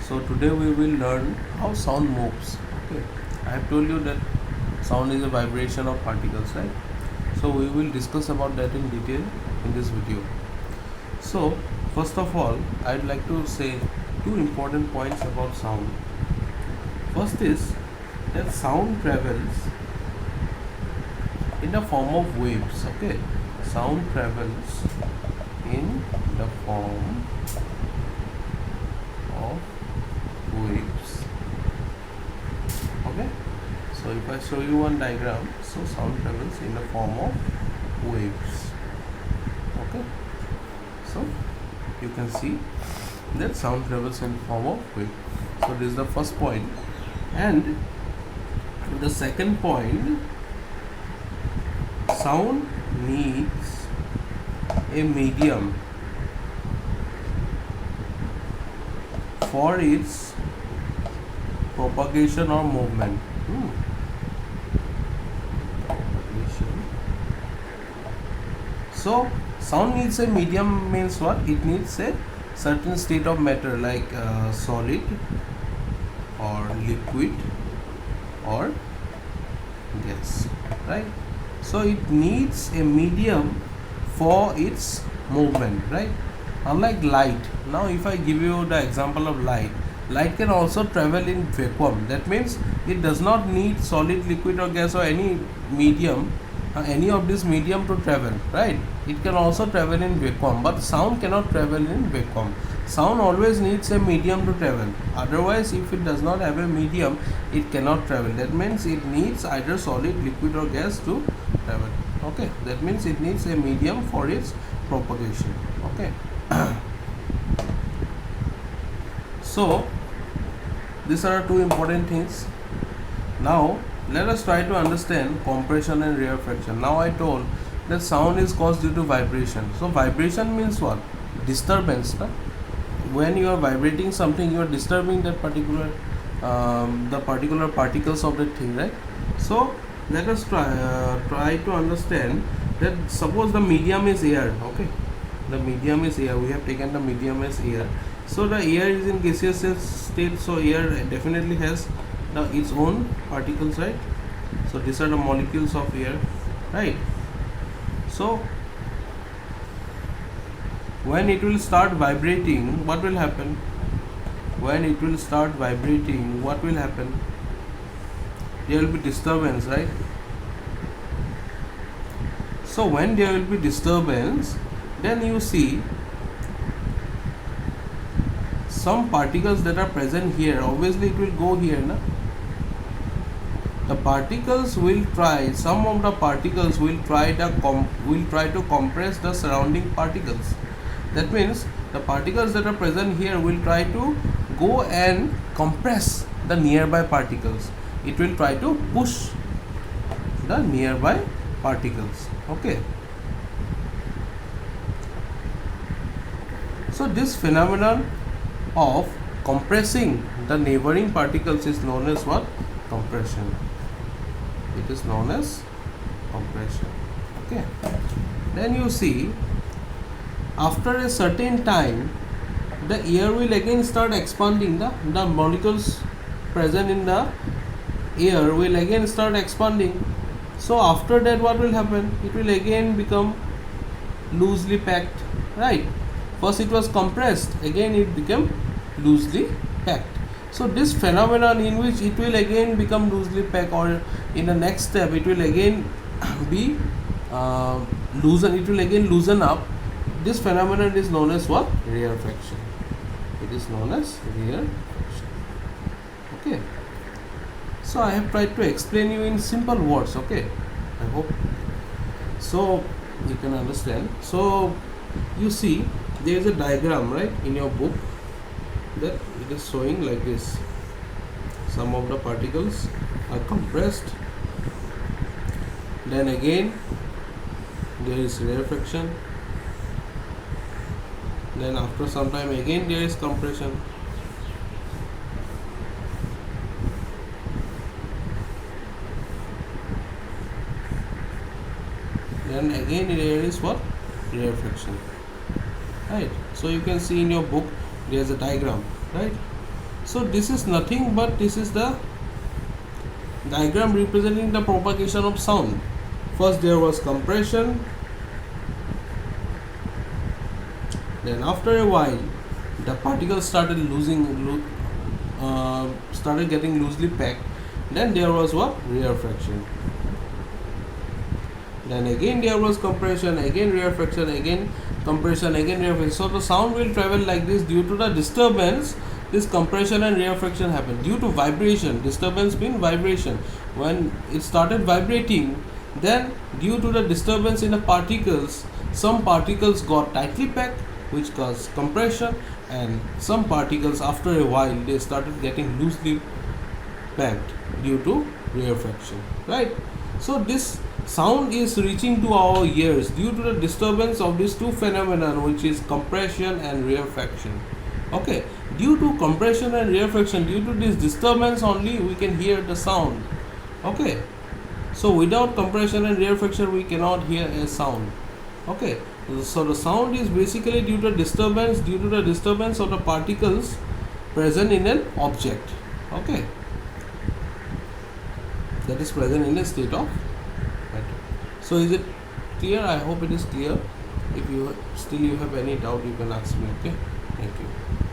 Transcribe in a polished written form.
So today we will learn how sound moves. Okay, I have told you that sound is a vibration of particles, right? So we will discuss about that in detail in this video. So first of all, I'd like to say two important points about sound. First is that sound travels in the form of waves. Okay, sound travels in the form of waves. Okay, so if I show you one diagram, so sound travels in the form of waves. Okay, so you can see that sound travels in the form of wave. So this is the first point, and the second point, sound needs a medium for its propagation or movement. Propagation. So sound needs a medium means what? It needs a certain state of matter like solid or liquid or gas, right? So it needs a medium for its movement, right? Unlike light. Now if I give you the example of light, light can also travel in vacuum. That means it does not need solid, liquid or gas or any medium, any of this medium to travel, right? It can also travel in vacuum, but sound cannot travel in vacuum. Sound always needs a medium to travel. Otherwise, if it does not have a medium, it cannot travel. That means it needs either solid, liquid or gas to travel. Okay, that means it needs a medium for its propagation. Okay. So these are two important things. Now let us try to understand compression and rarefaction. Now I told that sound is caused due to vibration. So vibration means what? Disturbance. Right? When you are vibrating something, you are disturbing that particular the particular particles of that thing, right? So let us try to understand that suppose the medium is air. Okay, the medium is air. We have taken the medium as air. So the air is in gaseous state. So air definitely has its own particles, right? So these are the molecules of air, right? So when it will start vibrating, what will happen? When it will start vibrating, what will happen? There will be disturbance, right? So when there will be disturbance, then you see some particles that are present here, obviously it will go here, na? The particles will try, some of the particles will try to compress the surrounding particles. That means the particles that are present here will try to go and compress the nearby particles. It will try to push the nearby particles. Okay. So this phenomenon of compressing the neighboring particles is known as what? Compression. It is known as compression. Okay. Then you see, after a certain time, the air will again start expanding. The molecules present in the air will again start expanding. So after that, what will happen? It will again become loosely packed, right? First it was compressed, again it became loosely packed. So this phenomenon in which it will again become loosely packed, or in the next step it will again be loosen up. This phenomenon is known as what? Rarefaction. It is known as rarefaction. Okay. So I have tried to explain you in simple words. Okay. I hope so you can understand. So you see there is a diagram, right, in your book, that it is showing like this. Some of the particles are compressed, then again there is rarefaction, then after some time again there is compression, then again there is what? Rarefaction, right? So you can see in your book there is a diagram, right? So this is nothing but this is the diagram representing the propagation of sound. First there was compression, then after a while the particles started started getting loosely packed. Then there was what? Rarefaction. Then again there was compression, again rarefaction, again compression, again rarefaction. So the sound will travel like this. Due to the disturbance, this compression and rarefaction happen. Due to vibration, disturbance means vibration. When it started vibrating, then due to the disturbance in the particles, some particles got tightly packed, which caused compression, and some particles after a while they started getting loosely packed due to rarefaction, right? So this sound is reaching to our ears due to the disturbance of these two phenomena, which is compression and rarefaction. Okay, due to compression and rarefaction, due to this disturbance only we can hear the sound. Okay, so without compression and rarefaction we cannot hear a sound. Okay, so the sound is basically due to the disturbance of the particles present in an object. Okay, that is present in a state of matter. So is it clear? I hope it is clear. If you still you have any doubt, you can ask me. Okay, thank you.